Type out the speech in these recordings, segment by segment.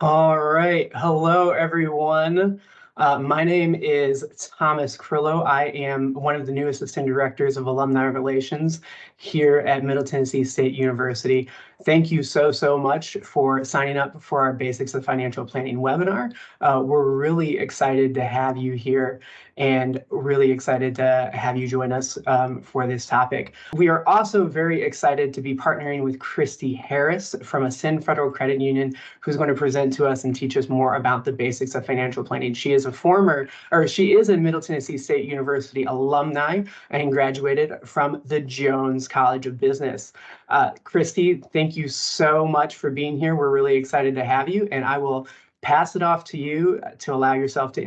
All right. Hello, everyone. My name is Thomas Crillo. I am one of the new assistant directors of alumni relations here at Middle Tennessee State University. Thank you so much for signing up for our Basics of Financial Planning webinar. We're really excited to have you here and really excited to have you join us for this topic. We are also very excited to be partnering with Kristy Harris from Ascend Federal Credit Union, who's going to present to us and teach us more about the basics of financial planning. She is a Middle Tennessee State University alumni and graduated from the Jones College of Business. Kristy, thank you so much for being here. We're really excited to have you, and I will pass it off to you to allow yourself to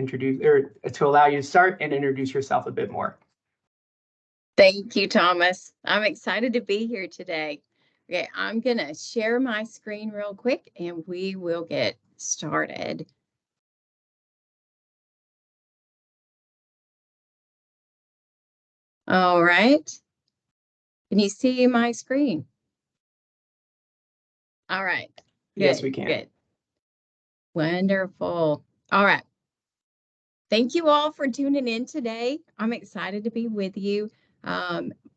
allow you to start and introduce yourself a bit more. Thank you, Thomas. I'm excited to be here today. Okay, I'm going to share my screen real quick and we will get started. All right. Can you see my screen? All right. Good, yes, we can. Good. Wonderful. All right. Thank you all for tuning in today. I'm excited to be with you.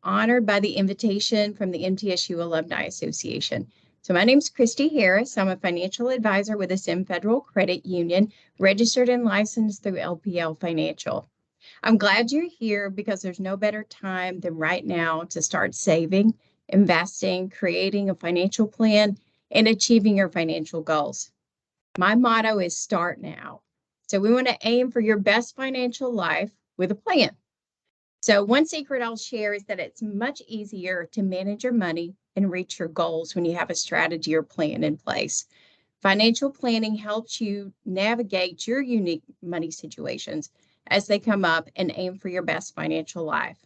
Honored by the invitation from the MTSU Alumni Association. So my name is Kristy Harris. I'm a financial advisor with Ascend Federal Credit Union, registered and licensed through LPL Financial. I'm glad you're here because there's no better time than right now to start saving, investing, creating a financial plan, and achieving your financial goals. My motto is start now. So we want to aim for your best financial life with a plan. So one secret I'll share is that it's much easier to manage your money and reach your goals when you have a strategy or plan in place. Financial planning helps you navigate your unique money situations as they come up and aim for your best financial life.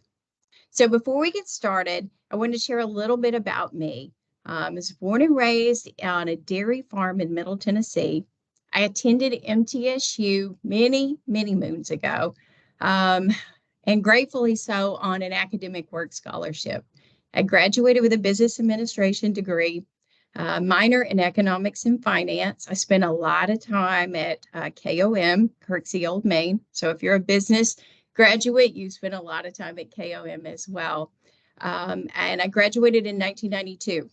So before we get started, I want to share a little bit about me. I was born and raised on a dairy farm in Middle Tennessee. I attended MTSU many moons ago. And gratefully so on an academic work scholarship. I graduated with a business administration degree, minor in economics and finance. I spent a lot of time at KOM, Kirksey Old Main. So if you're a business graduate, you spend a lot of time at KOM as well. And I graduated in 1992.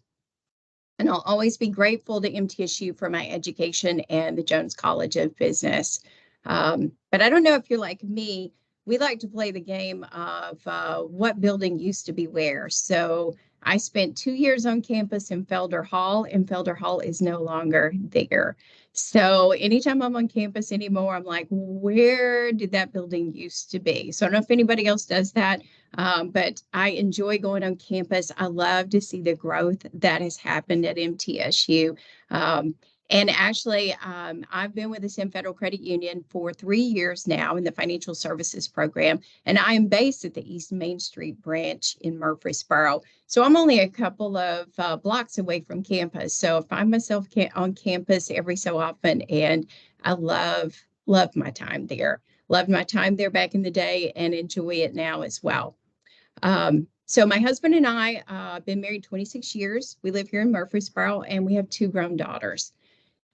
And I'll always be grateful to MTSU for my education and the Jones College of Business. But I don't know if you're like me. We like to play the game of what building used to be where. So I spent 2 years on campus in Felder Hall, and Felder Hall is no longer there. So anytime I'm on campus anymore, I'm like, where did that building used to be? So I don't know if anybody else does that, but I enjoy going on campus. I love to see the growth that has happened at MTSU. And actually, I've been with the Ascend Federal Credit Union for 3 years now in the financial services program, and I am based at the East Main Street branch in Murfreesboro. So I'm only a couple of blocks away from campus. So I find myself on campus every so often, and I love my time there. Loved my time there back in the day and enjoy it now as well. So my husband and I have been married 26 years. We live here in Murfreesboro, and we have 2 grown daughters.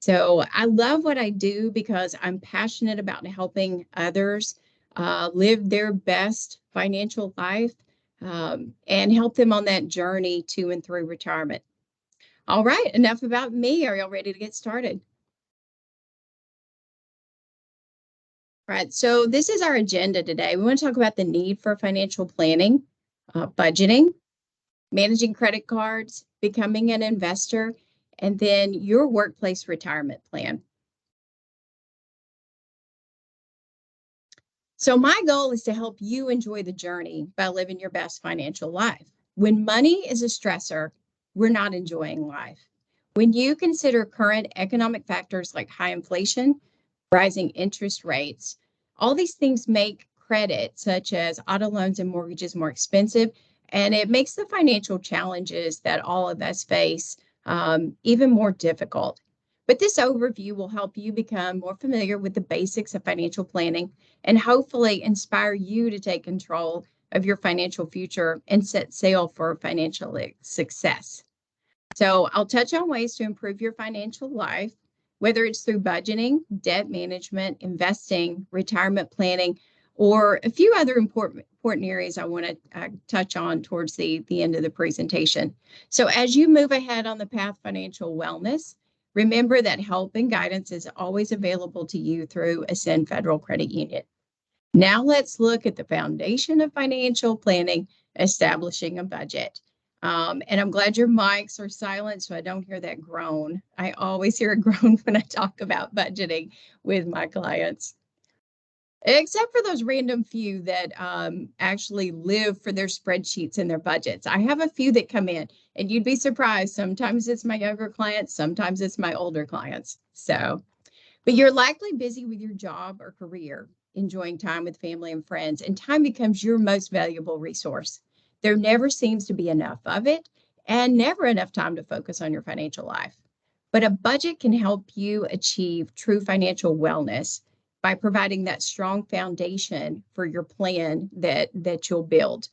So I love what I do because I'm passionate about helping others live their best financial life and help them on that journey to and through retirement. All right, enough about me. Are y'all ready to get started? All right, so this is our agenda today. We want to talk about the need for financial planning, budgeting, managing credit cards, becoming an investor, and then your workplace retirement plan. So my goal is to help you enjoy the journey by living your best financial life. When money is a stressor, we're not enjoying life. When you consider current economic factors like high inflation, rising interest rates, all these things make credit, such as auto loans and mortgages, more expensive, and it makes the financial challenges that all of us face even more difficult. But this overview will help you become more familiar with the basics of financial planning and hopefully inspire you to take control of your financial future and set sail for financial success. So I'll touch on ways to improve your financial life, whether it's through budgeting, debt management, investing, retirement planning, or a few other important areas I want to touch on towards the end of the presentation. So as you move ahead on the path of financial wellness, remember that help and guidance is always available to you through Ascend Federal Credit Union. Now let's look at the foundation of financial planning, establishing a budget. And I'm glad your mics are silent so I don't hear that groan. I always hear a groan when I talk about budgeting with my clients. Except for those random few that actually live for their spreadsheets and their budgets. I have a few that come in, and you'd be surprised. Sometimes it's my younger clients, sometimes it's my older clients. So, but you're likely busy with your job or career, enjoying time with family and friends, and time becomes your most valuable resource. There never seems to be enough of it, and never enough time to focus on your financial life. But a budget can help you achieve true financial wellness by providing that strong foundation for your plan that you'll build.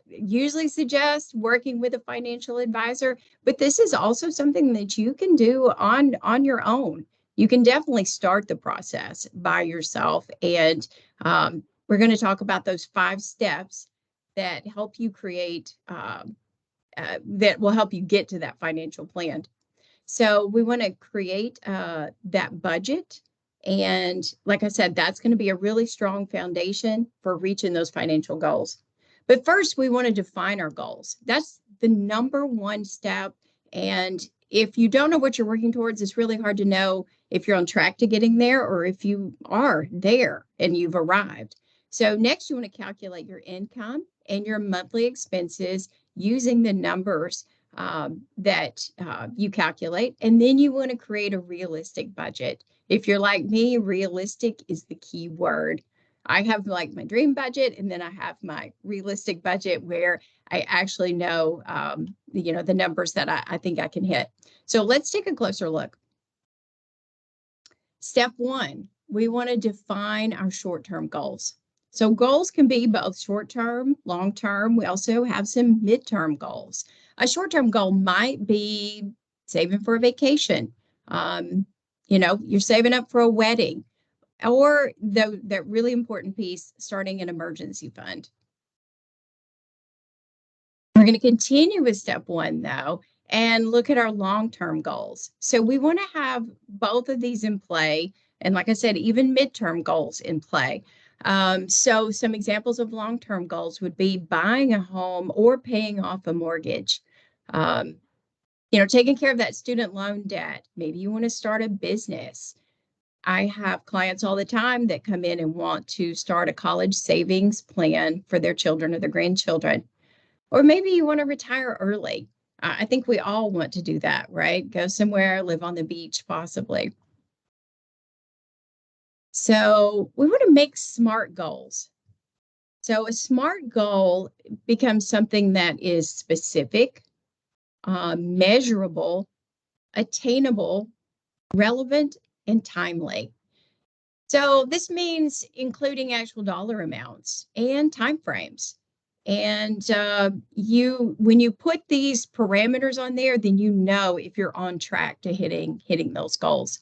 Usually suggest working with a financial advisor, but this is also something that you can do on your own. You can definitely start the process by yourself. And we're going to talk about those 5 steps that help you create, that will help you get to that financial plan. So we want to create that budget. And like I said, that's going to be a really strong foundation for reaching those financial goals. But first, we want to define our goals. That's the number one step. And if you don't know what you're working towards, it's really hard to know if you're on track to getting there or if you are there and you've arrived. So next, you want to calculate your income and your monthly expenses using the numbers that you calculate. And then you want to create a realistic budget. If you're like me, realistic is the key word. I have like my dream budget, and then I have my realistic budget where I actually know, the numbers that I think I can hit. So let's take a closer look. Step 1, we want to define our short-term goals. So goals can be both short-term, long-term. We also have some midterm goals. A short-term goal might be saving for a vacation. You're saving up for a wedding, or that really important piece, starting an emergency fund. We're going to continue with step 1, though, and look at our long-term goals. So we want to have both of these in play. And like I said, even midterm goals in play. So some examples of long-term goals would be buying a home or paying off a mortgage. Taking care of that student loan debt. Maybe you want to start a business. I have clients all the time that come in and want to start a college savings plan for their children or their grandchildren. Or maybe you want to retire early. I think we all want to do that, right? Go somewhere, live on the beach, possibly. So we want to make SMART goals. So a SMART goal becomes something that is specific, measurable, attainable, relevant, and timely. So this means including actual dollar amounts and timeframes. And when you put these parameters on there, then you know if you're on track to hitting those goals.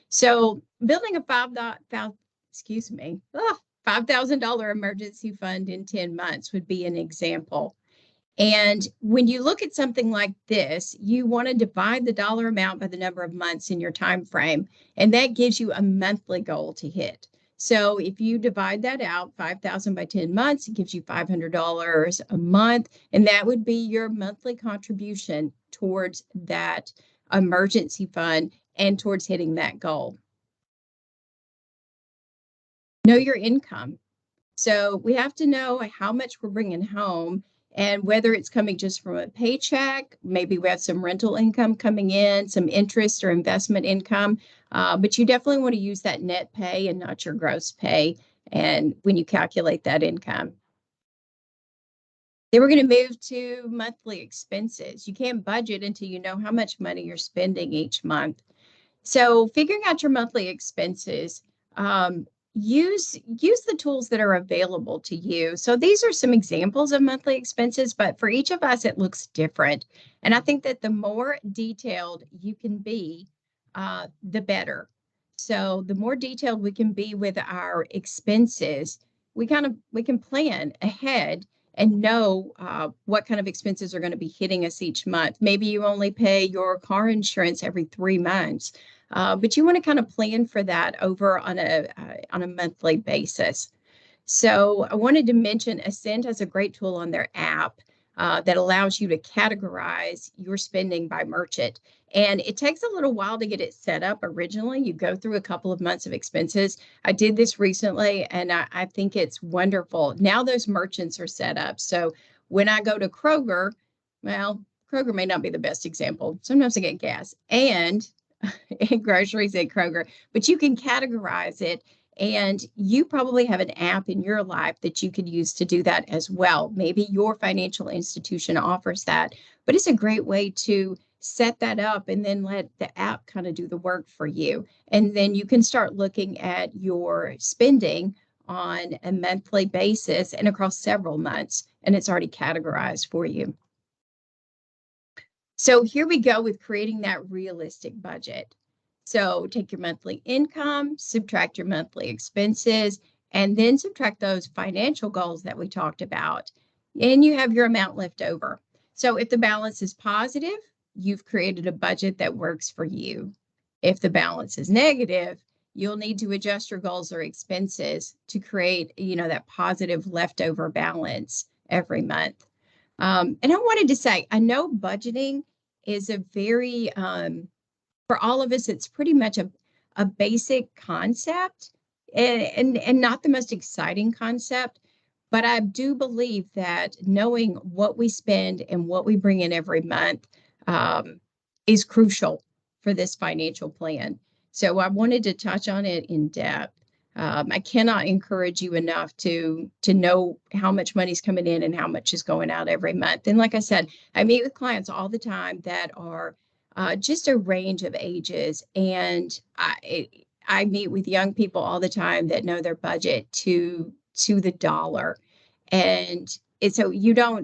So building a $5,000 emergency fund in 10 months would be an example. And when you look at something like this, you want to divide the dollar amount by the number of months in your time frame, and that gives you a monthly goal to hit. So if you divide that out, 5,000 by 10 months, it gives you $500 a month, and that would be your monthly contribution towards that emergency fund and towards hitting that goal. Know your income. So we have to know how much we're bringing home and whether it's coming just from a paycheck. Maybe we have some rental income coming in, some interest or investment income, but you definitely want to use that net pay and not your gross pay. And when you calculate that income. Then we're going to move to monthly expenses. You can't budget until you know how much money you're spending each month. So figuring out your monthly expenses, use the tools that are available to you. So these are some examples of monthly expenses, but for each of us, it looks different. And I think that the more detailed you can be, the better. So the more detailed we can be with our expenses, we can plan ahead and know what kind of expenses are going to be hitting us each month. Maybe you only pay your car insurance every 3 months, but you want to kind of plan for that over on a monthly basis. So I wanted to mention Ascend has a great tool on their app that allows you to categorize your spending by merchant. And it takes a little while to get it set up originally. You go through a couple of months of expenses. I did this recently, and I think it's wonderful. Now those merchants are set up. So when I go to Kroger, well, Kroger may not be the best example. Sometimes I get gas and groceries at Kroger, but you can categorize it. And you probably have an app in your life that you could use to do that as well. Maybe your financial institution offers that, but it's a great way to set that up and then let the app kind of do the work for you. And then you can start looking at your spending on a monthly basis and across several months, and it's already categorized for you. So here we go with creating that realistic budget. So take your monthly income, subtract your monthly expenses, and then subtract those financial goals that we talked about. And you have your amount left over. So if the balance is positive, you've created a budget that works for you. If the balance is negative, you'll need to adjust your goals or expenses to create, that positive leftover balance every month. And I wanted to say, I know budgeting is a very, for all of us, it's pretty much a basic concept and not the most exciting concept. But I do believe that knowing what we spend and what we bring in every month is crucial for this financial plan. So I wanted to touch on it in depth. I cannot encourage you enough to know how much money's coming in and how much is going out every month. And like I said, I meet with clients all the time that are just a range of ages. And I meet with young people all the time that know their budget to the dollar. And so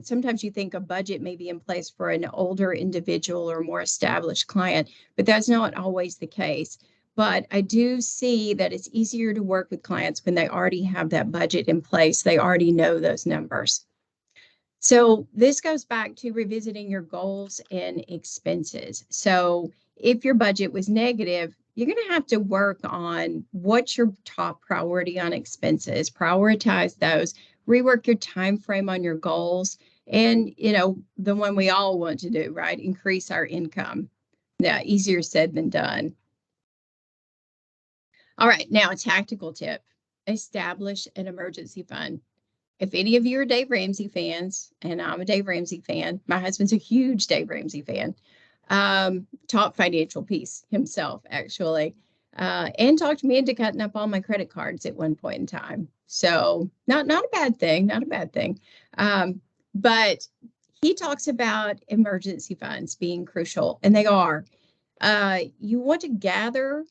sometimes you think a budget may be in place for an older individual or more established client, but that's not always the case. But I do see that it's easier to work with clients when they already have that budget in place. They already know those numbers. So this goes back to revisiting your goals and expenses. So if your budget was negative, you're going to have to work on what's your top priority on expenses, prioritize those, rework your time frame on your goals, and the one we all want to do, right? Increase our income. Yeah, easier said than done. All right, now a tactical tip. Establish an emergency fund. If any of you are Dave Ramsey fans, and I'm a Dave Ramsey fan, my husband's a huge Dave Ramsey fan, top financial piece himself, actually, and talked me into cutting up all my credit cards at one point in time. So not a bad thing, not a bad thing. But he talks about emergency funds being crucial, and they are. You want to gather,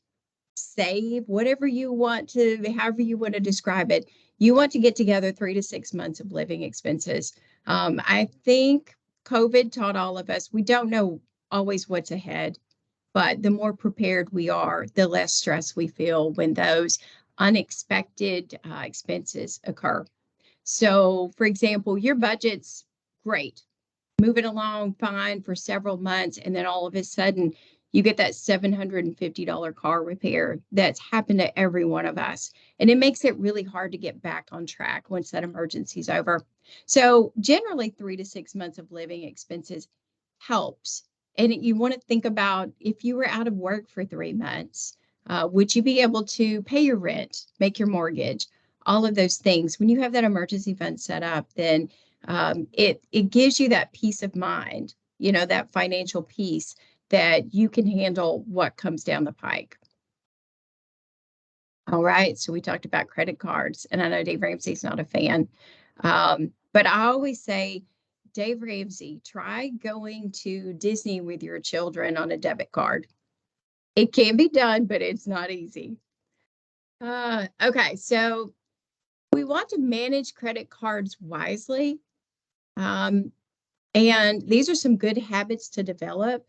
save, whatever you want to, however you want to describe it. You want to get together 3 to 6 months of living expenses. I think COVID taught all of us, we don't know always what's ahead, but the more prepared we are, the less stress we feel when those unexpected expenses occur. So, for example, your budget's great, moving along fine for several months, and then all of a sudden you get that $750 car repair that's happened to every one of us. And it makes it really hard to get back on track once that emergency's over. So generally 3 to 6 months of living expenses helps. And you want to think about, if you were out of work for 3 months, would you be able to pay your rent, make your mortgage, all of those things? When you have that emergency fund set up, then it gives you that peace of mind, that financial peace that you can handle what comes down the pike. All right, so we talked about credit cards, and I know Dave Ramsey's not a fan, but I always say, Dave Ramsey, try going to Disney with your children on a debit card. It can be done, but it's not easy. Okay, so we want to manage credit cards wisely. And these are some good habits to develop.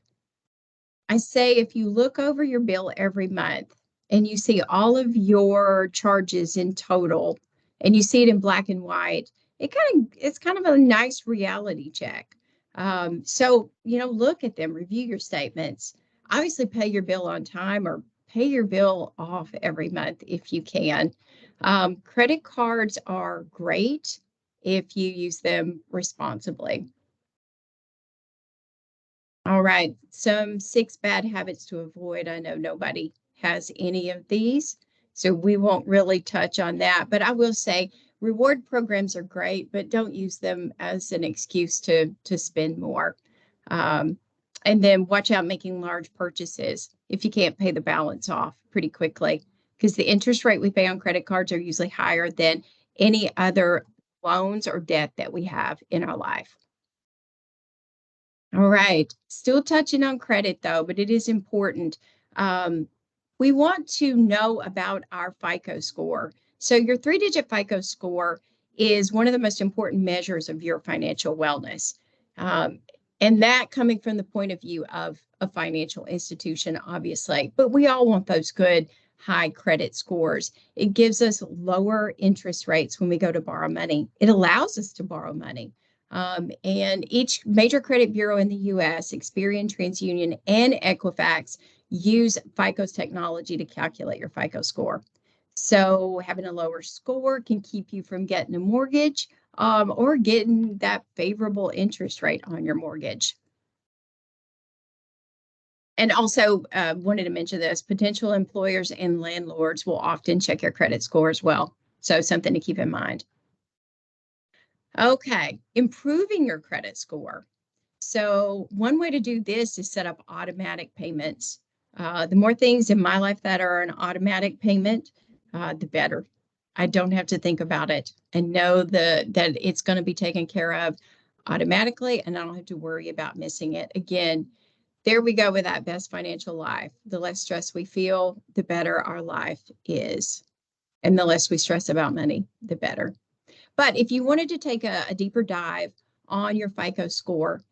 I say if you look over your bill every month and you see all of your charges in total and you see it in black and white, it's kind of a nice reality check. So, look at them, review your statements, obviously pay your bill on time or pay your bill off every month if you can. Credit cards are great if you use them responsibly. All right, some 6 bad habits to avoid. I know nobody has any of these, so we won't really touch on that. But I will say reward programs are great, but don't use them as an excuse to spend more. And then watch out making large purchases if you can't pay the balance off pretty quickly, because the interest rate we pay on credit cards are usually higher than any other loans or debt that we have in our life. All right, still touching on credit though, but it is important. We want to know about our FICO score. So your 3-digit FICO score is one of the most important measures of your financial wellness. And that coming from the point of view of a financial institution, obviously, but we all want those good high credit scores. It gives us lower interest rates when we go to borrow money. It allows us to borrow money. And each major credit bureau in the U.S., Experian, TransUnion, and Equifax use FICO's technology to calculate your FICO score. So having a lower score can keep you from getting a mortgage or getting that favorable interest rate on your mortgage. And also wanted to mention this, potential employers and landlords will often check your credit score as well. So something to keep in mind. Okay, improving your credit score. So one way to do this is set up automatic payments. The more things in my life that are an automatic payment, the better. I don't have to think about it and know that it's going to be taken care of automatically, and I don't have to worry about missing it. Again, there we go with that best financial life. The less stress we feel, the better our life is. And the less we stress about money, the better. But if you wanted to take a deeper dive on your FICO score,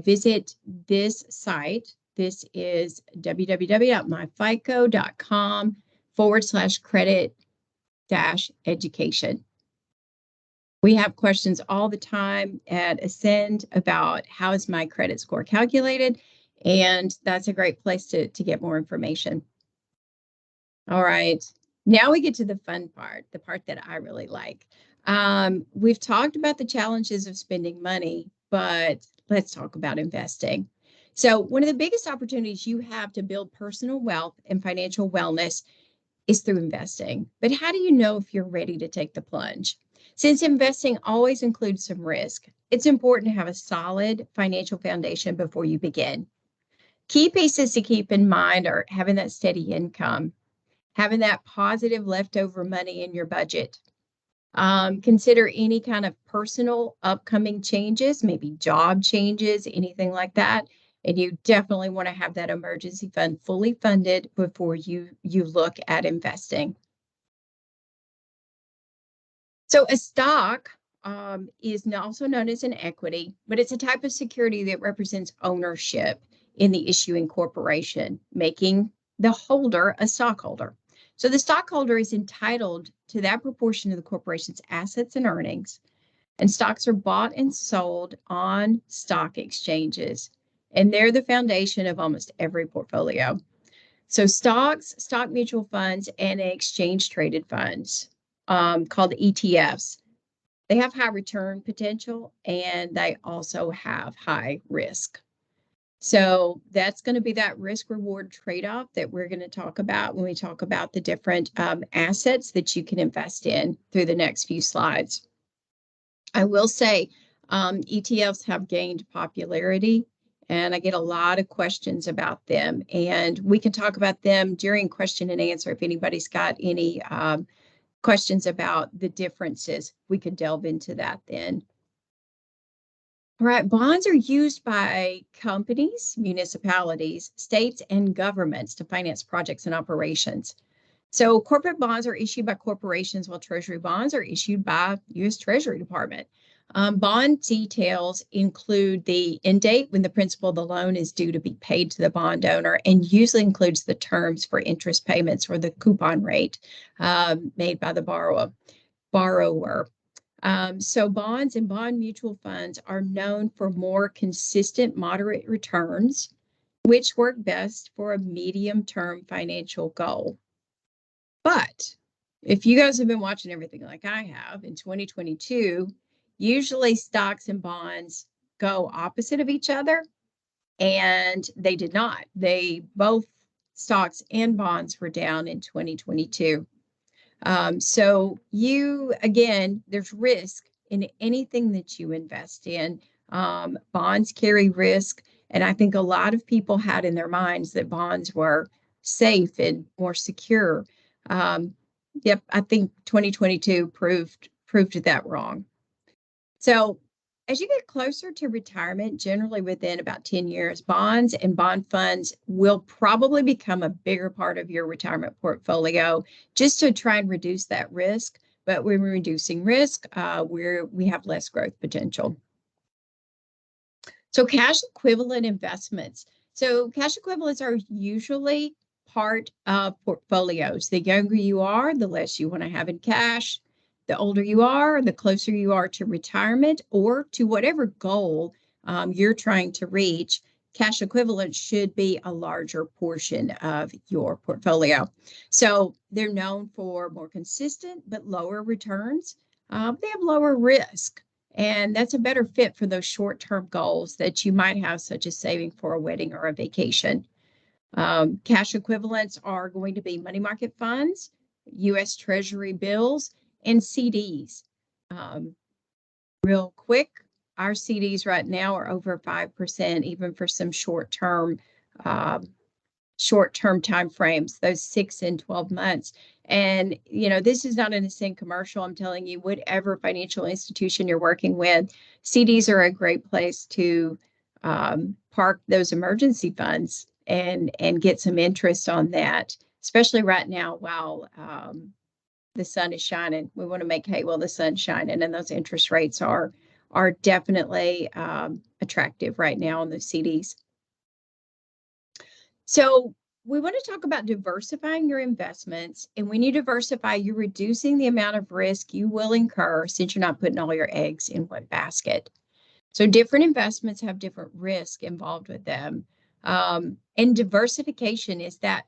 visit this site. This is www.myfico.com/credit-education. We have questions all the time at Ascend about how is my credit score calculated, and that's a great place to get more information. All right, now we get to the fun part, the part that I really like. We've talked about the challenges of spending money, but let's talk about investing. So one of the biggest opportunities you have to build personal wealth and financial wellness is through investing. But how do you know if you're ready to take the plunge? Since investing always includes some risk, it's important to have a solid financial foundation before you begin. Key pieces to keep in mind are having that steady income, having that positive leftover money in your budget. Consider any kind of personal upcoming changes, maybe job changes, anything like that. And you definitely want to have that emergency fund fully funded before you look at investing. So a stock is also known as an equity, but it's a type of security that represents ownership in the issuing corporation, making the holder a stockholder. So the stockholder is entitled to that proportion of the corporation's assets and earnings, and stocks are bought and sold on stock exchanges, and they're the foundation of almost every portfolio. So stocks, stock mutual funds, and exchange-traded funds called ETFs, they have high return potential, and they also have high risk. So that's going to be that risk-reward trade-off that we're going to talk about when we talk about the different assets that you can invest in through the next few slides. I will say ETFs have gained popularity, and I get a lot of questions about them. And we can talk about them during question and answer. If anybody's got any questions about the differences, we could delve into that then. All right, bonds are used by companies, municipalities, states, and governments to finance projects and operations. So corporate bonds are issued by corporations, while treasury bonds are issued by U.S. Treasury Department. Bond details include the end date when the principal of the loan is due to be paid to the bond owner, and usually includes the terms for interest payments or the coupon rate made by the borrower. So bonds and bond mutual funds are known for more consistent, moderate returns, which work best for a medium-term financial goal. But if you guys have been watching everything like I have in 2022, usually stocks and bonds go opposite of each other, and they did not. They both stocks and bonds were down in 2022. So again, there's risk in anything that you invest in. Bonds carry risk, and I think a lot of people had in their minds that bonds were safe and more secure. Yep, I think 2022 proved that wrong. So as you get closer to retirement, generally within about 10 years, bonds and bond funds will probably become a bigger part of your retirement portfolio, just to try and reduce that risk. But when we're reducing risk, we have less growth potential. So cash equivalent investments. So cash equivalents are usually part of portfolios. The younger you are, the less you want to have in cash. The older you are, the closer you are to retirement or to whatever goal you're trying to reach. Cash equivalents should be a larger portion of your portfolio. So they're known for more consistent but lower returns. They have lower risk. And that's a better fit for those short-term goals that you might have, such as saving for a wedding or a vacation. Cash equivalents are going to be money market funds, U.S. Treasury bills, and CDs. Real quick, our CDs right now are over 5%, even for some short-term time frames, those 6 and 12 months. And, this is not an Ascend commercial. I'm telling you, whatever financial institution you're working with, CDs are a great place to park those emergency funds and get some interest on that, especially right now while the sun is shining. We want to make hay while the sun's shining, and those interest rates are definitely attractive right now on those CDs. So we want to talk about diversifying your investments. And when you diversify, you're reducing the amount of risk you will incur since you're not putting all your eggs in one basket. So different investments have different risk involved with them. And diversification is that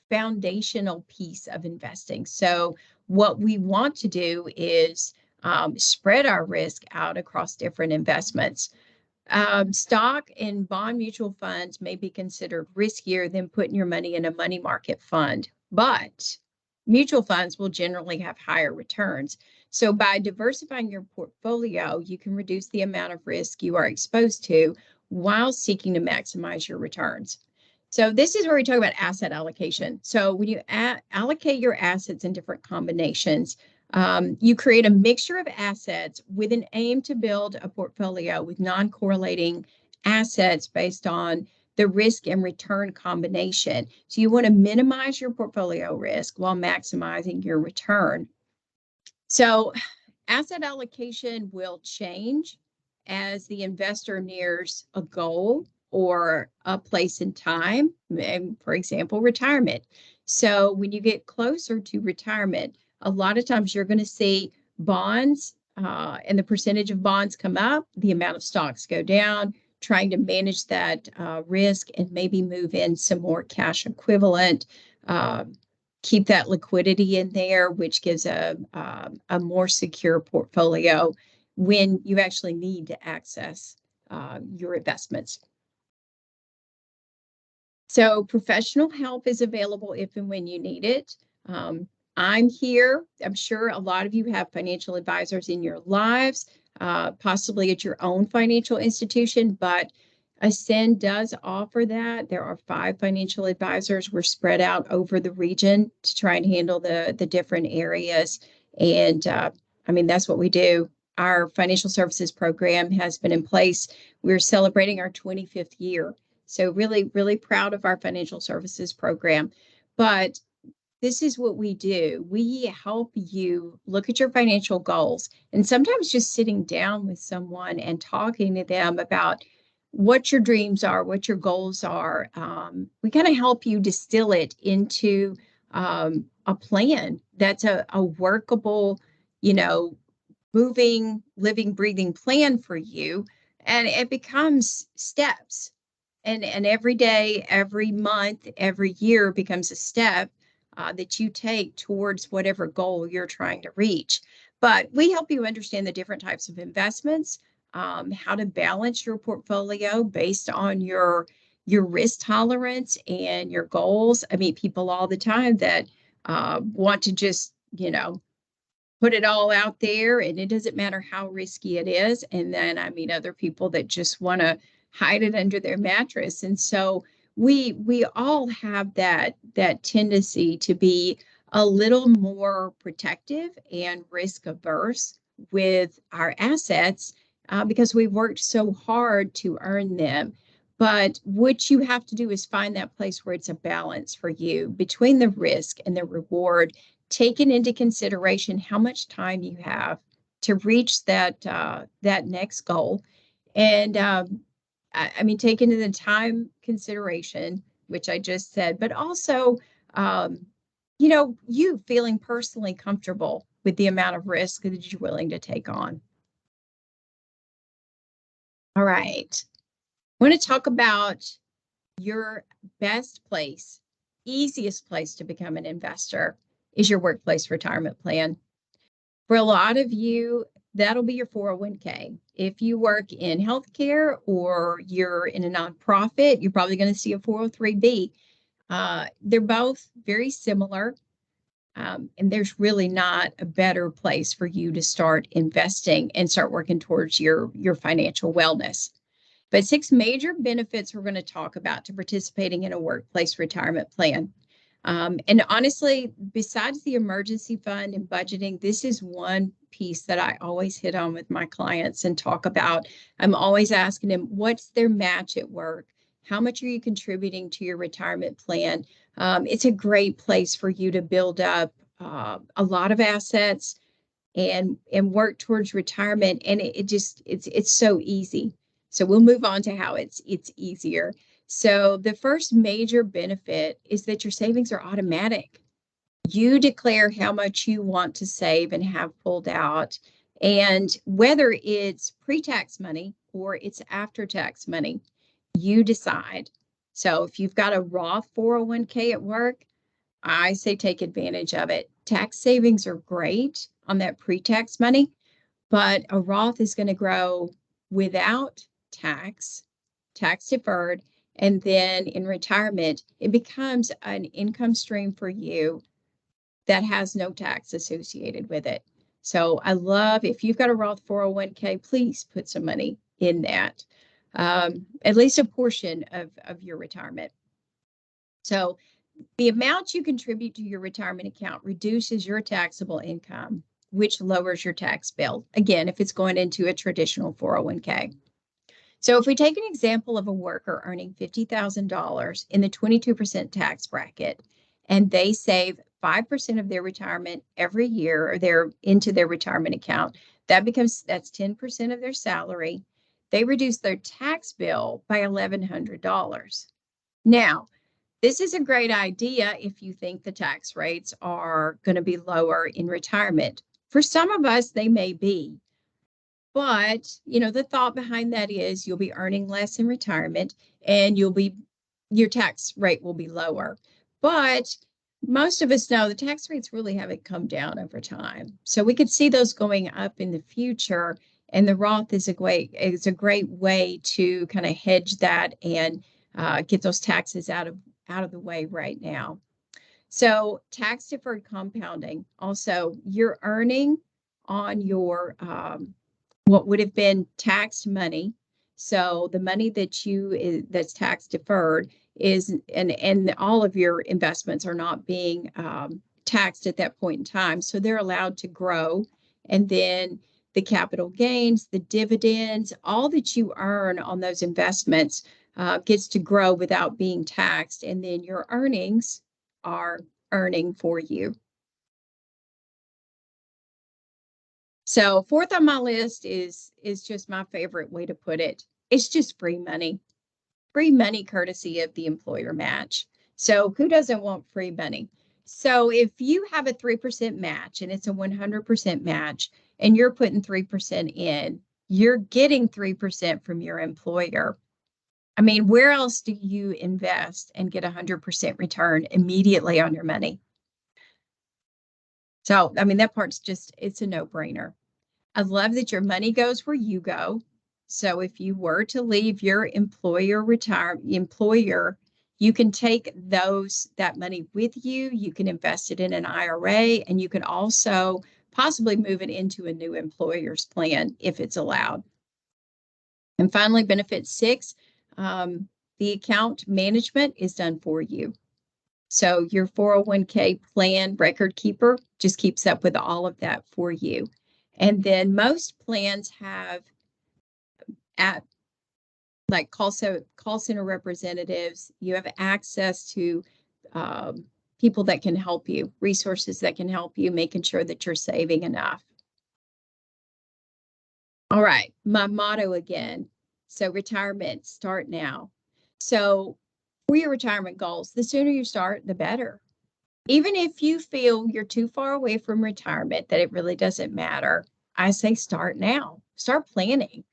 foundational piece of investing. So what we want to do is spread our risk out across different investments. Stock and bond mutual funds may be considered riskier than putting your money in a money market fund, but mutual funds will generally have higher returns. So by diversifying your portfolio, you can reduce the amount of risk you are exposed to while seeking to maximize your returns. So this is where we talk about asset allocation. So when you allocate your assets in different combinations, you create a mixture of assets with an aim to build a portfolio with non-correlating assets based on the risk and return combination. So you want to minimize your portfolio risk while maximizing your return. So asset allocation will change as the investor nears a goal or a place in time, for example, retirement. So when you get closer to retirement, a lot of times you're going to see bonds and the percentage of bonds come up, the amount of stocks go down, trying to manage that risk and maybe move in some more cash equivalent, keep that liquidity in there, which gives a more secure portfolio when you actually need to access your investments. So professional help is available if and when you need it. I'm here. I'm sure a lot of you have financial advisors in your lives, possibly at your own financial institution, but Ascend does offer that. There are 5 financial advisors. We're spread out over the region to try and handle the different areas. And that's what we do. Our financial services program has been in place. We're celebrating our 25th year. So really, really proud of our financial services program. But this is what we do. We help you look at your financial goals, and sometimes just sitting down with someone and talking to them about what your dreams are, what your goals are. We kind of help you distill it into a plan that's a workable, moving, living, breathing plan for you. And it becomes steps. And every day, every month, every year becomes a step that you take towards whatever goal you're trying to reach. But we help you understand the different types of investments, how to balance your portfolio based on your risk tolerance and your goals. I meet people all the time that want to just, put it all out there, and it doesn't matter how risky it is. And then I meet other people that just want to hide it under their mattress. And so we all have that tendency to be a little more protective and risk averse with our assets because we've worked so hard to earn them. But what you have to do is find that place where it's a balance for you between the risk and the reward, taking into consideration how much time you have to reach that next goal. And I mean, taking into the time consideration, which I just said, but also, you feeling personally comfortable with the amount of risk that you're willing to take on. All right. I want to talk about your best place, easiest place to become an investor is your workplace retirement plan. For a lot of you, that'll be your 401k. If you work in healthcare or you're in a nonprofit, you're probably going to see a 403b. They're both very similar, and there's really not a better place for you to start investing and start working towards your financial wellness. But 6 major benefits we're going to talk about to participating in a workplace retirement plan. And honestly, besides the emergency fund and budgeting, this is one piece that I always hit on with my clients and talk about. I'm always asking them, what's their match at work? How much are you contributing to your retirement plan? It's a great place for you to build up a lot of assets and work towards retirement. And it's so easy. So we'll move on to how it's easier. So the first major benefit is that your savings are automatic. You declare how much you want to save and have pulled out. And whether it's pre-tax money or it's after-tax money, you decide. So if you've got a Roth 401k at work, I say take advantage of it. Tax savings are great on that pre-tax money, but a Roth is going to grow without tax deferred. And then in retirement, it becomes an income stream for you that has no tax associated with it. So I love, if you've got a Roth 401k, please put some money in that, at least a portion of your retirement. So the amount you contribute to your retirement account reduces your taxable income, which lowers your tax bill. Again, if it's going into a traditional 401k. So if we take an example of a worker earning $50,000 in the 22% tax bracket, and they save 5% of their retirement every year, or they're into their retirement account, that's 10% of their salary. They reduce their tax bill by $1,100. Now, this is a great idea if you think the tax rates are going to be lower in retirement. For some of us, they may be. But, the thought behind that is you'll be earning less in retirement and your tax rate will be lower. But most of us know the tax rates really haven't come down over time. So we could see those going up in the future. And the Roth is a great way to kind of hedge that and get those taxes out of the way right now. So tax deferred compounding. Also, you're earning on your what would have been taxed money. So the money that's tax deferred is, and all of your investments are not being taxed at that point in time. So they're allowed to grow. And then the capital gains, the dividends, all that you earn on those investments gets to grow without being taxed. And then your earnings are earning for you. So fourth on my list is just my favorite way to put it. It's just free money. Free money courtesy of the employer match. So who doesn't want free money? So if you have a 3% match and it's a 100% match and you're putting 3% in, you're getting 3% from your employer. I mean, where else do you invest and get 100% return immediately on your money? So, I mean, that part's just, it's a no-brainer. I love that your money goes where you go. So if you were to leave your employer, you can take that money with you. You can invest it in an IRA, and you can also possibly move it into a new employer's plan if it's allowed. And finally, benefit 6, the account management is done for you. So your 401k plan record keeper just keeps up with all of that for you. And then most plans have like call center representatives. You have access to people that can help you, resources that can help you, making sure that you're saving enough. All right, my motto again. So retirement, start now. So for your retirement goals, the sooner you start, the better. Even if you feel you're too far away from retirement, that it really doesn't matter, I say start now. Start planning.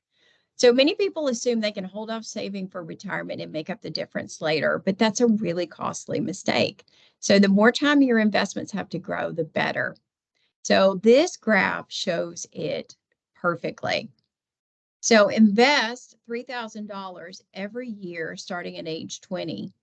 So many people assume they can hold off saving for retirement and make up the difference later, but that's a really costly mistake. So the more time your investments have to grow, the better. So this graph shows it perfectly. So invest $3,000 every year starting at age 20,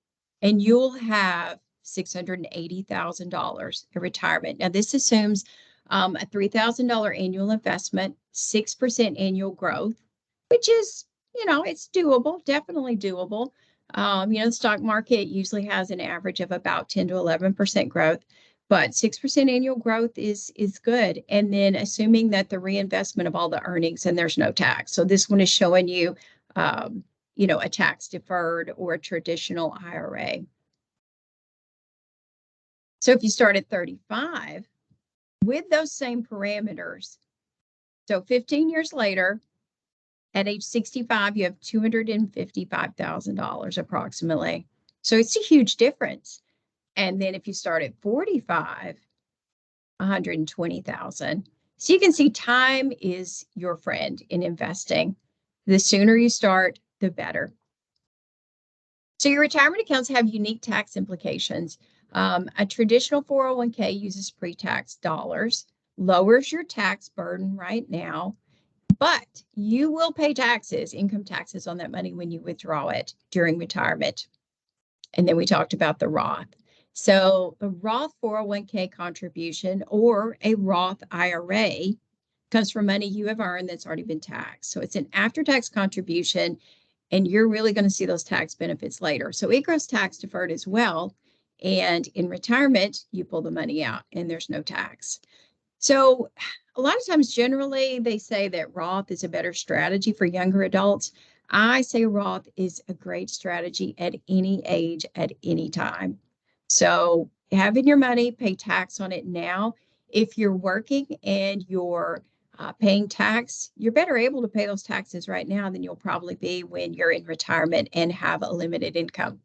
and you'll have $680,000 in retirement. Now, this assumes a $3,000 annual investment, 6% annual growth, which is, it's doable, definitely doable. The stock market usually has an average of about 10 to 11% growth, but 6% annual growth is good. And then assuming that the reinvestment of all the earnings, and there's no tax. So this one is showing you, a tax deferred or a traditional IRA. So if you start at 35 with those same parameters, so 15 years later, at age 65, you have $255,000 approximately. So it's a huge difference. And then if you start at 45, $120,000. So you can see time is your friend in investing. The sooner you start, the better. So your retirement accounts have unique tax implications. A traditional 401k uses pre-tax dollars, lowers your tax burden right now, but you will pay taxes, income taxes on that money when you withdraw it during retirement. And then we talked about the Roth. So the Roth 401k contribution or a Roth IRA comes from money you have earned that's already been taxed. So it's an after-tax contribution, and you're really going to see those tax benefits later. So it grows tax deferred as well. And in retirement, you pull the money out and there's no tax. So a lot of times, generally, they say that Roth is a better strategy for younger adults. I say Roth is a great strategy at any age, at any time. So having your money, pay tax on it now. If you're working and you're paying tax, you're better able to pay those taxes right now than you'll probably be when you're in retirement and have a limited income.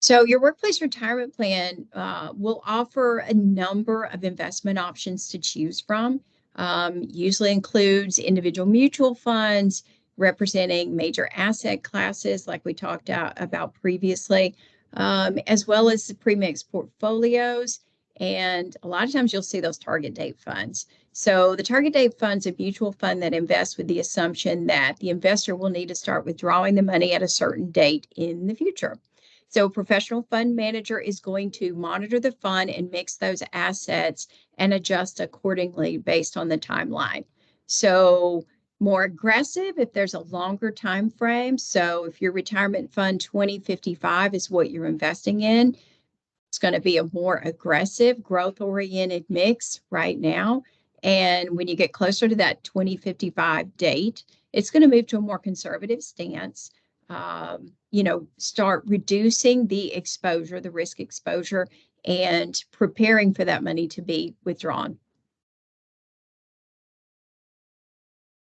So your workplace retirement plan will offer a number of investment options to choose from. Usually includes individual mutual funds representing major asset classes like we talked about previously, as well as the pre-mixed portfolios. And a lot of times you'll see those target date funds. So the target date fund's a mutual fund that invests with the assumption that the investor will need to start withdrawing the money at a certain date in the future. So a professional fund manager is going to monitor the fund and mix those assets and adjust accordingly based on the timeline. So more aggressive if there's a longer time frame. So if your retirement fund 2055 is what you're investing in, it's going to be a more aggressive, growth-oriented mix right now. And when you get closer to that 2055 date, it's going to move to a more conservative stance. start reducing the exposure, the risk exposure, and preparing for that money to be withdrawn.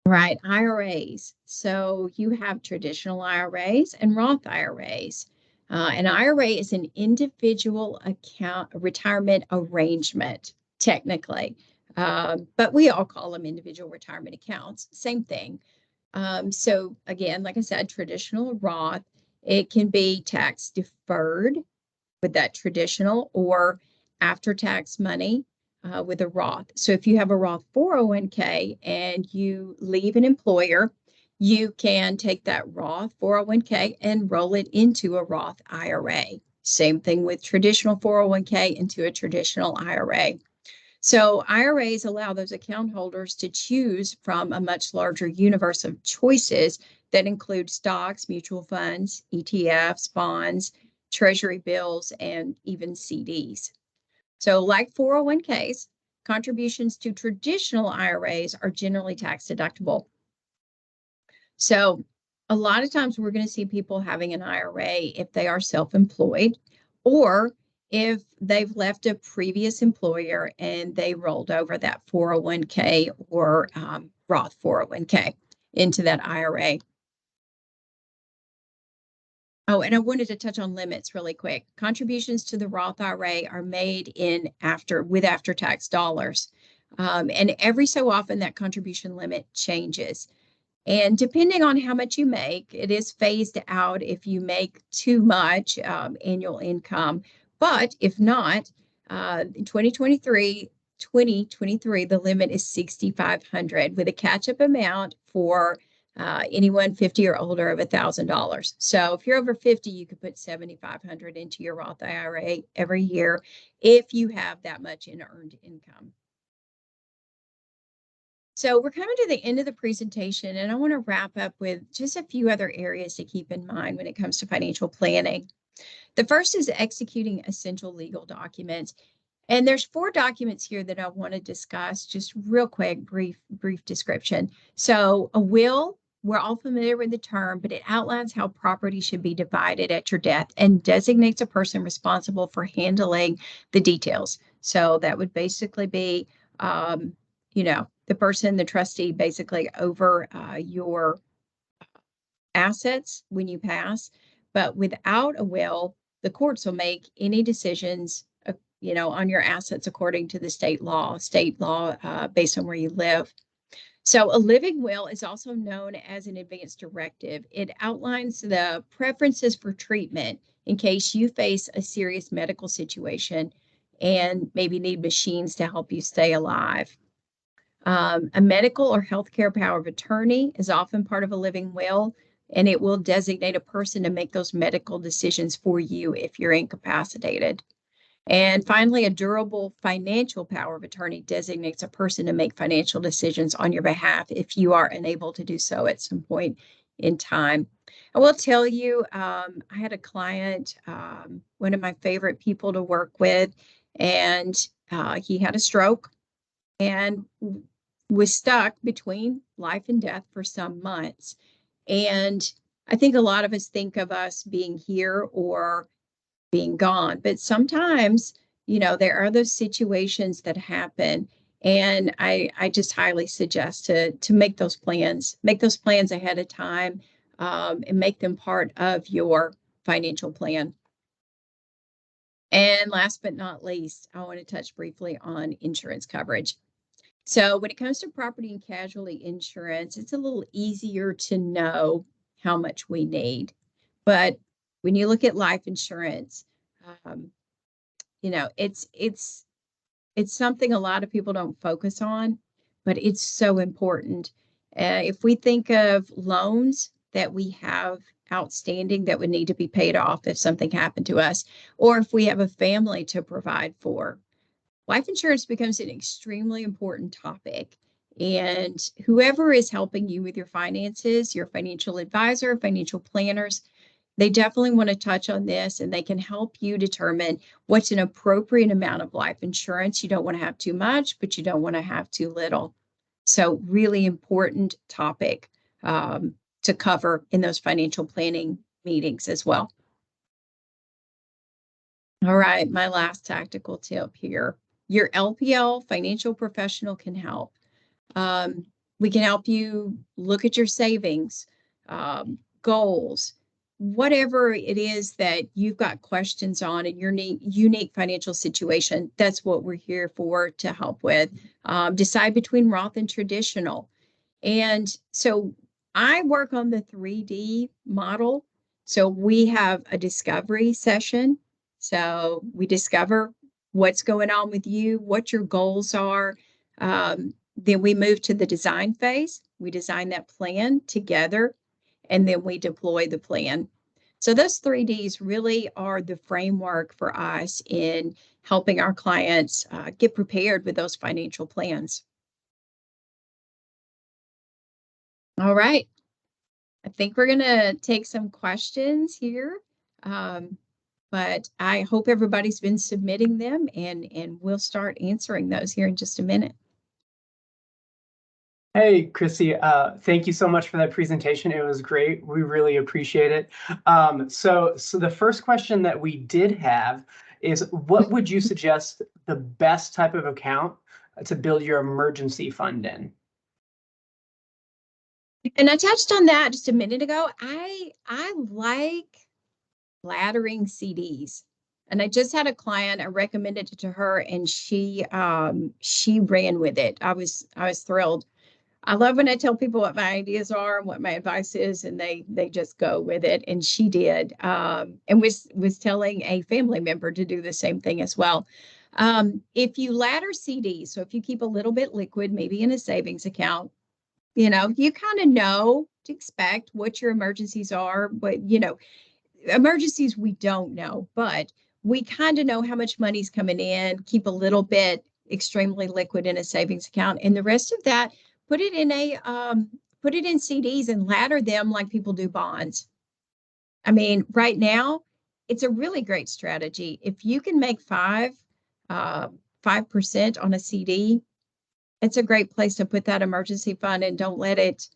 Right, IRAs. So you have traditional IRAs and Roth IRAs. An IRA is an individual account retirement arrangement, technically, but we all call them individual retirement accounts. Same thing. So again, like I said, traditional Roth, it can be tax deferred with that traditional or after tax money with a Roth. So if you have a Roth 401k and you leave an employer, you can take that Roth 401k and roll it into a Roth IRA. Same thing with traditional 401k into a traditional IRA. So IRAs allow those account holders to choose from a much larger universe of choices that include stocks, mutual funds, ETFs, bonds, treasury bills, and even CDs. So like 401ks, contributions to traditional IRAs are generally tax deductible. So a lot of times we're going to see people having an IRA if they are self-employed or if they've left a previous employer and they rolled over that 401k or Roth 401k into that IRA. Oh, and I wanted to touch on limits really quick. Contributions to the Roth IRA are made with after-tax dollars. And every so often that contribution limit changes. And depending on how much you make, it is phased out if you make too much annual income. But if not, in 2023, the limit is $6,500 with a catch-up amount for anyone 50 or older of $1,000. So if you're over 50, you could put $7,500 into your Roth IRA every year if you have that much in earned income. So we're coming to the end of the presentation, and I want to wrap up with just a few other areas to keep in mind when it comes to financial planning. The first is executing essential legal documents. And there's 4 documents here that I want to discuss, just real quick, brief description. So a will, we're all familiar with the term, but it outlines how property should be divided at your death and designates a person responsible for handling the details. So that would basically be, the person, the trustee, basically over your assets when you pass. But without a will, the courts will make any decisions, on your assets according to the state law based on where you live. So a living will is also known as an advance directive. It outlines the preferences for treatment in case you face a serious medical situation and maybe need machines to help you stay alive. A medical or healthcare power of attorney is often part of a living will, and it will designate a person to make those medical decisions for you if you're incapacitated. And finally, a durable financial power of attorney designates a person to make financial decisions on your behalf if you are unable to do so at some point in time. I will tell you, I had a client, one of my favorite people to work with, and he had a stroke and was stuck between life and death for some months. And I think a lot of us think of us being here or being gone, but sometimes, there are those situations that happen. And I just highly suggest to make those plans ahead of time, and make them part of your financial plan. And last but not least, I want to touch briefly on insurance coverage. So when it comes to property and casualty insurance, it's a little easier to know how much we need. But when you look at life insurance, it's something a lot of people don't focus on, but it's so important. If we think of loans that we have outstanding that would need to be paid off if something happened to us, or if we have a family to provide for, life insurance becomes an extremely important topic. And whoever is helping you with your finances, your financial advisor, financial planners, they definitely want to touch on this, and they can help you determine what's an appropriate amount of life insurance. You don't want to have too much, but you don't want to have too little. So really important topic cover in those financial planning meetings as well. All right, my last tactical tip here. Your LPL financial professional can help. We can help you look at your savings, goals, whatever it is that you've got questions on in your unique financial situation. That's what we're here for to help with. Decide between Roth and traditional. And so I work on the 3D model. So we have a discovery session. So we discover what's going on with you, what your goals are. Then we move to the design phase. We design that plan together, and then we deploy the plan. So those 3Ds really are the framework for us in helping our clients get prepared with those financial plans. All right. I think we're going to take some questions here. But I hope everybody's been submitting them, and we'll start answering those here in just a minute. Hey, Kristy, thank you so much for that presentation. It was great. We really appreciate it. So the first question that we did have is, what would you suggest the best type of account to build your emergency fund in? And I touched on that just a minute ago. I like laddering CDs. And I just had a client, I recommended it to her, and she ran with it. I was thrilled. I love when I tell people what my ideas are and what my advice is, and they just go with it. And she did, and was telling a family member to do the same thing as well. If you ladder CDs, so if you keep a little bit liquid, maybe in a savings account, you kind of know to expect what your emergencies are, but emergencies we don't know, but we kind of know how much money's coming in. Keep a little bit extremely liquid in a savings account, and the rest of that, put it in CDs and ladder them like people do bonds. I mean, right now, it's a really great strategy. If you can make 5% on a CD, it's a great place to put that emergency fund, and don't let it,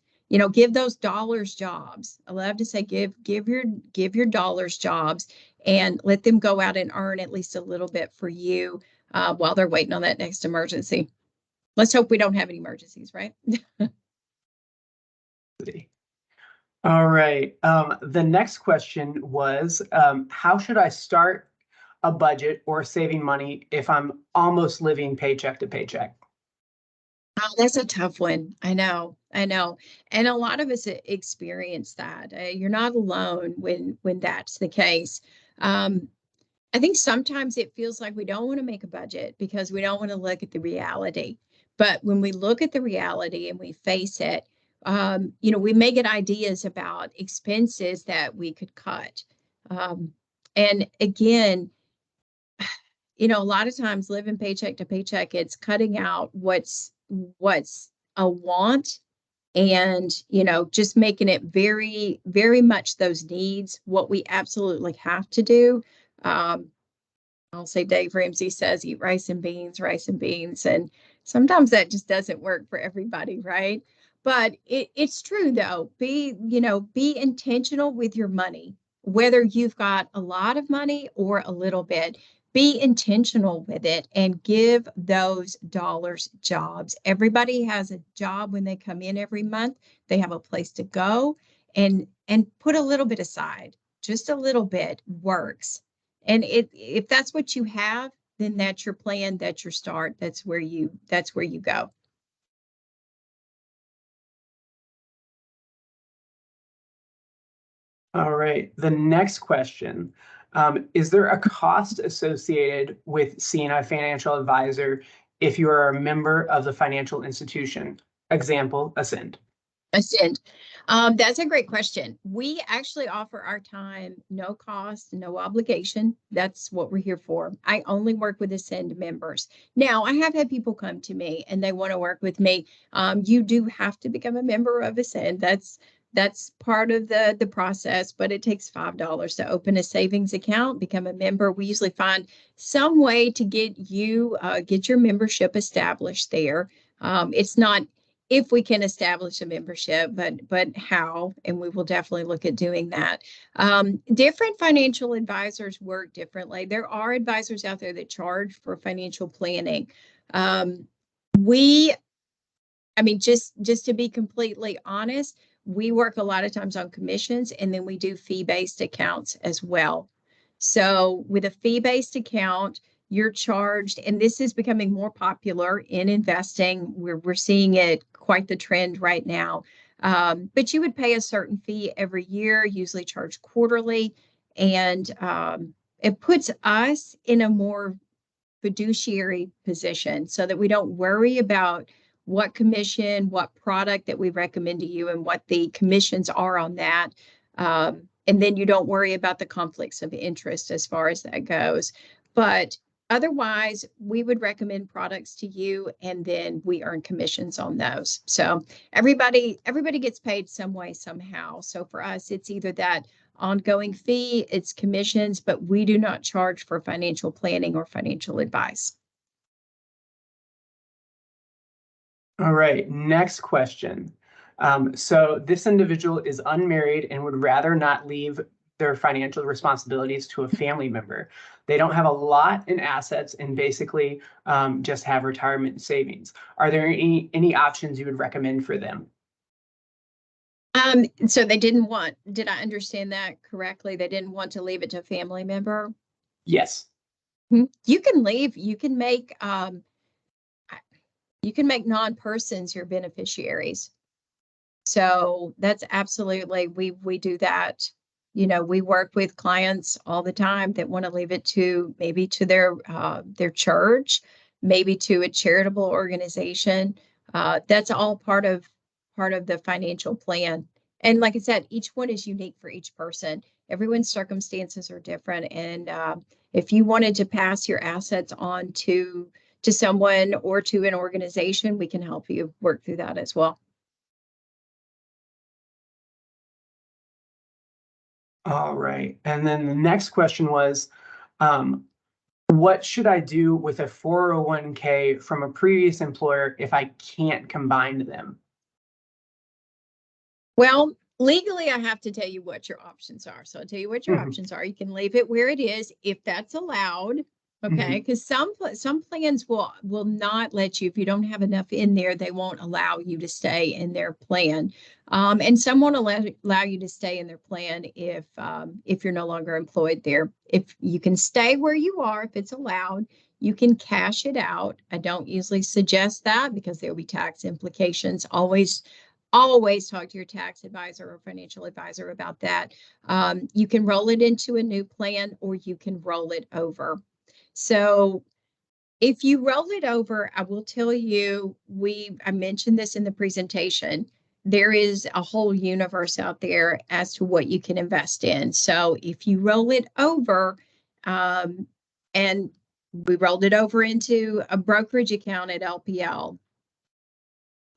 give those dollars jobs. I love to say, give your dollars jobs, and let them go out and earn at least a little bit for you while they're waiting on that next emergency. Let's hope we don't have any emergencies, right? All right. The next question was, how should I start a budget or saving money if I'm almost living paycheck to paycheck? Oh, that's a tough one. I know. And a lot of us experience that. You're not alone when that's the case. I think sometimes it feels like we don't want to make a budget because we don't want to look at the reality. But when we look at the reality and we face it, we may get ideas about expenses that we could cut. And again, a lot of times living paycheck to paycheck, it's cutting out what's a want, and just making it very, very much those needs what we absolutely have to do. I'll say Dave Ramsey says eat rice and beans, and sometimes that just doesn't work for everybody, right? But it's true though. Be intentional with your money, whether you've got a lot of money or a little bit. Be intentional with it and give those dollars jobs. Everybody has a job when they come in every month. They have a place to go, and put a little bit aside. Just a little bit works. And if that's what you have, then that's your plan, that's your start, that's where you go. All right. The next question, is there a cost associated with seeing a financial advisor if you are a member of the financial institution? Example, Ascend. Ascend. That's a great question. We actually offer our time, no cost, no obligation. That's what we're here for. I only work with Ascend members. Now, I have had people come to me and they want to work with me. You do have to become a member of Ascend. That's part of the process, but it takes $5 to open a savings account, become a member. We usually find some way to get your membership established there. It's not if we can establish a membership, but how, and we will definitely look at doing that. Different financial advisors work differently. There are advisors out there that charge for financial planning. Just to be completely honest, we work a lot of times on commissions, and then we do fee-based accounts as well. So with a fee-based account, you're charged, and this is becoming more popular in investing. We're seeing it quite the trend right now. But you would pay a certain fee every year, usually charged quarterly, and it puts us in a more fiduciary position so that we don't worry about what commission, what product that we recommend to you, and what the commissions are on that. And then you don't worry about the conflicts of interest as far as that goes. But otherwise, we would recommend products to you, and then we earn commissions on those. So everybody gets paid some way, somehow. So for us, it's either that ongoing fee, it's commissions, but we do not charge for financial planning or financial advice. All right, next question. So this individual is unmarried and would rather not leave their financial responsibilities to a family member. They don't have a lot in assets and basically just have retirement savings. Are there any options you would recommend for them? So they did I understand that correctly? They didn't want to leave it to a family member? Yes. You can leave, you can make non-persons your beneficiaries. So that's absolutely, we do that. You know, we work with clients all the time that want to leave it to maybe to their church, maybe to a charitable organization. That's all part of the financial plan. And like I said, each one is unique for each person. Everyone's circumstances are different. And if you wanted to pass your assets on to someone or to an organization, we can help you work through that as well. All right. And then the next question was, what should I do with a 401k from a previous employer if I can't combine them? Well, legally, I have to tell you what your options are. So I'll tell you what your options are. You can leave it where it is if that's allowed. Okay, because some plans will not let you, if you don't have enough in there, they won't allow you to stay in their plan. And some won't allow you to stay in their plan if you're no longer employed there. If you can stay where you are, if it's allowed, you can cash it out. I don't usually suggest that because there will be tax implications. Always talk to your tax advisor or financial advisor about that. You can roll it into a new plan, or you can roll it over. So if you roll it over, I will tell you, I mentioned this in the presentation, there is a whole universe out there as to what you can invest in. So if you roll it over, and we rolled it over into a brokerage account at LPL,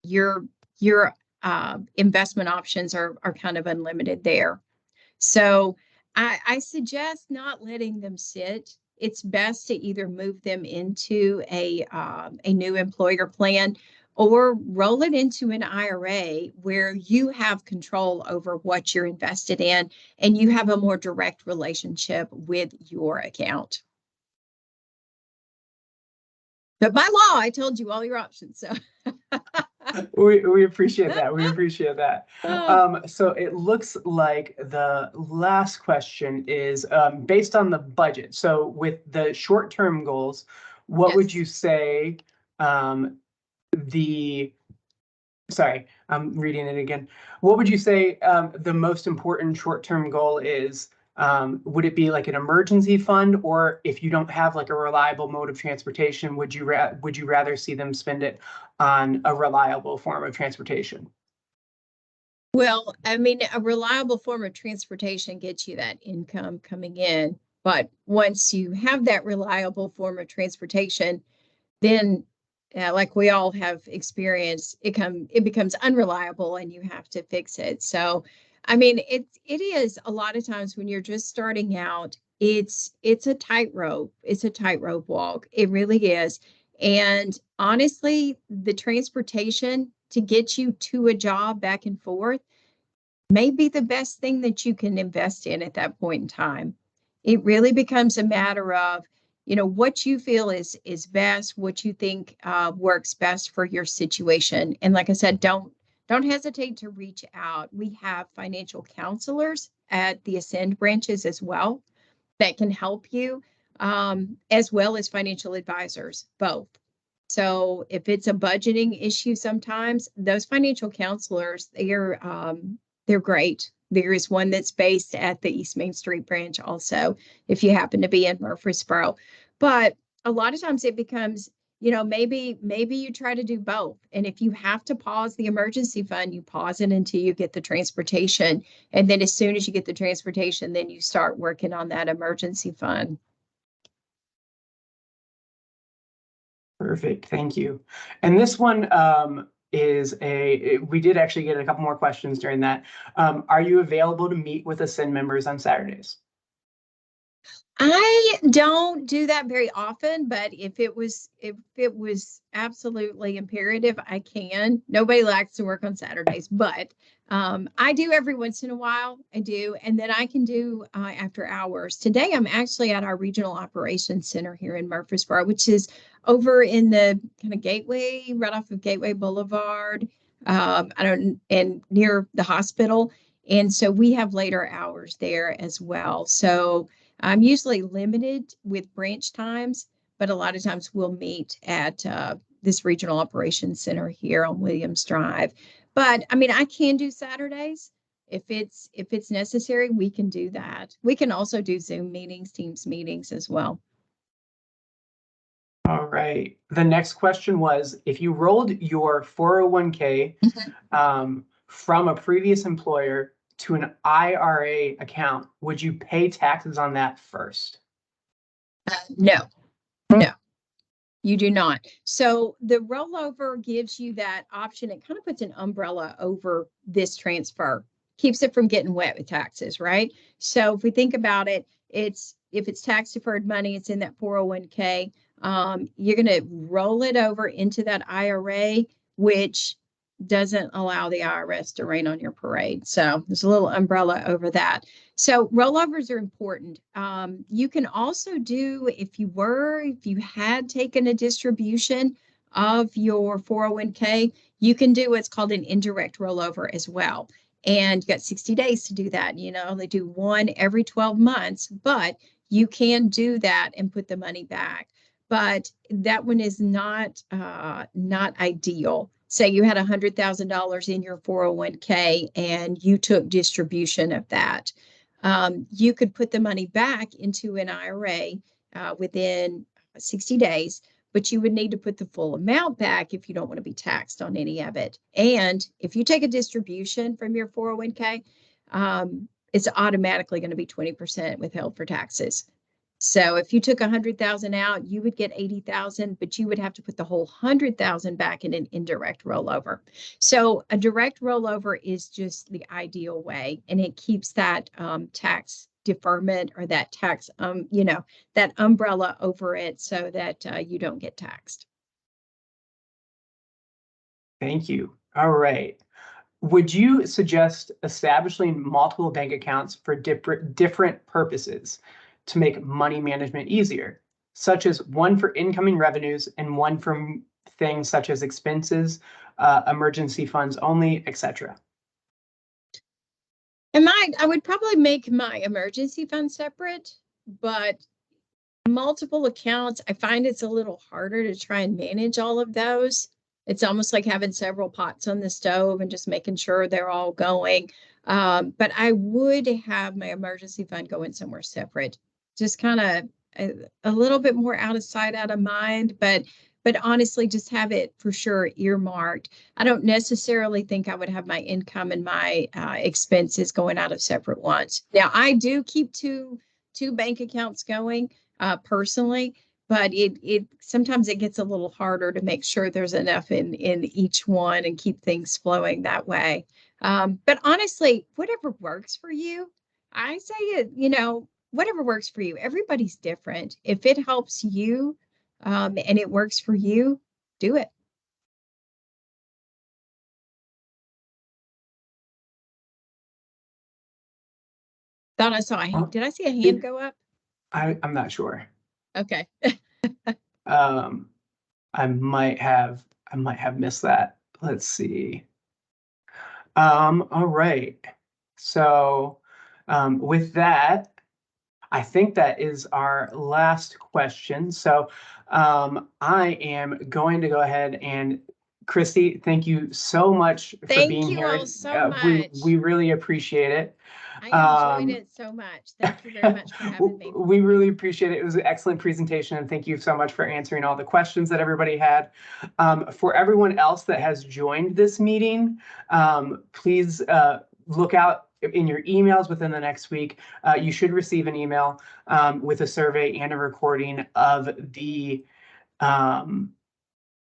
your investment options are kind of unlimited there. So I suggest not letting them sit. It's best to either move them into a new employer plan or roll it into an IRA where you have control over what you're invested in and you have a more direct relationship with your account. But by law, I told you all your options. So we appreciate that. We appreciate that. So it looks like the last question is based on the budget. So with the short-term goals, what would you say sorry, I'm reading it again. What would you say the most important short-term goal is? Would it be like an emergency fund, or if you don't have like a reliable mode of transportation, would you rather see them spend it on a reliable form of transportation? Well, I mean, a reliable form of transportation gets you that income coming in. But once you have that reliable form of transportation, then like we all have experienced, it becomes unreliable and you have to fix it. So, I mean, it is a lot of times when you're just starting out, it's a tightrope. It's a tightrope walk. It really is. And honestly, the transportation to get you to a job back and forth may be the best thing that you can invest in at that point in time. It really becomes a matter of, what you feel is best, what you think works best for your situation. And like I said, don't hesitate to reach out. We have financial counselors at the Ascend branches as well that can help you, as well as financial advisors, both. So if it's a budgeting issue, sometimes those financial counselors, they're great. There is one that's based at the East Main Street branch also, if you happen to be in Murfreesboro. But a lot of times it becomes, maybe you try to do both. And if you have to pause the emergency fund, you pause it until you get the transportation. And then as soon as you get the transportation, then you start working on that emergency fund. Perfect. Thank you. And this one we did actually get a couple more questions during that. Are you available to meet with Ascend members on Saturdays? I don't do that very often, but if it was absolutely imperative, I can. Nobody likes to work on Saturdays, but I do every once in a while. I do, and then I can do after hours. Today, I'm actually at our regional operations center here in Murfreesboro, which is over in the kind of Gateway, right off of Gateway Boulevard. And near the hospital, and so we have later hours there as well. So I'm usually limited with branch times, but a lot of times we'll meet at this regional operations center here on Williams Drive. But I mean, I can do Saturdays. If it's necessary, we can do that. We can also do Zoom meetings, Teams meetings as well. All right. The next question was, if you rolled your 401k from a previous employer to an IRA account, would you pay taxes on that first? No, you do not. So the rollover gives you that option. It kind of puts an umbrella over this transfer, keeps it from getting wet with taxes, right? So if we think about it, if it's tax deferred money, it's in that 401k. You're going to roll it over into that IRA, which doesn't allow the IRS to rain on your parade. So there's a little umbrella over that. So rollovers are important. You can also do, if you had taken a distribution of your 401k, you can do what's called an indirect rollover as well. And you got 60 days to do that. They do one every 12 months, but you can do that and put the money back. But that one is not ideal. Say you had $100,000 in your 401k and you took distribution of that. You could put the money back into an IRA within 60 days, but you would need to put the full amount back if you don't want to be taxed on any of it. And if you take a distribution from your 401k, it's automatically going to be 20% withheld for taxes. So if you took 100,000 out, you would get 80,000, but you would have to put the whole 100,000 back in an indirect rollover. So a direct rollover is just the ideal way, and it keeps that tax deferment or that tax, that umbrella over it so that you don't get taxed. Thank you. All right. Would you suggest establishing multiple bank accounts for different purposes to make money management easier, such as one for incoming revenues and one for things such as expenses, emergency funds only, etc.? I would probably make my emergency fund separate, but multiple accounts, I find it's a little harder to try and manage all of those. It's almost like having several pots on the stove and just making sure they're all going. But I would have my emergency fund going somewhere separate, just kind of a little bit more out of sight, out of mind, but honestly, just have it for sure earmarked. I don't necessarily think I would have my income and my expenses going out of separate ones. Now, I do keep two bank accounts going personally, but it sometimes it gets a little harder to make sure there's enough in each one and keep things flowing that way. But honestly, whatever works for you, I say it, whatever works for you. Everybody's different. If it helps you and it works for you, do it. Thought I saw a hand. Did I see a hand go up? I'm not sure. Okay. I might have missed that. Let's see. All right. So, with that, I think that is our last question. So, I am going to go ahead and Kristy, thank you so much for Thank being you here. all so much. We really appreciate it. I enjoyed it so much. Thank you very much for having me. We really appreciate it. It was an excellent presentation, and thank you so much for answering all the questions that everybody had. For everyone else that has joined this meeting, please look out in your emails within the next week. You should receive an email with a survey and a recording of the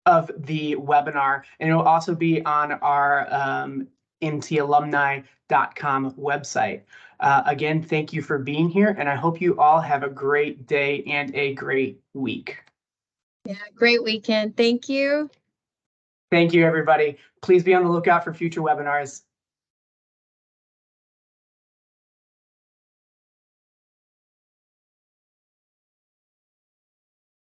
webinar, and it will also be on our mtalumni.com website. Again, thank you for being here, and I hope you all have a great day and a great week. Yeah, great weekend. Thank you. Thank you, everybody. Please be on the lookout for future webinars.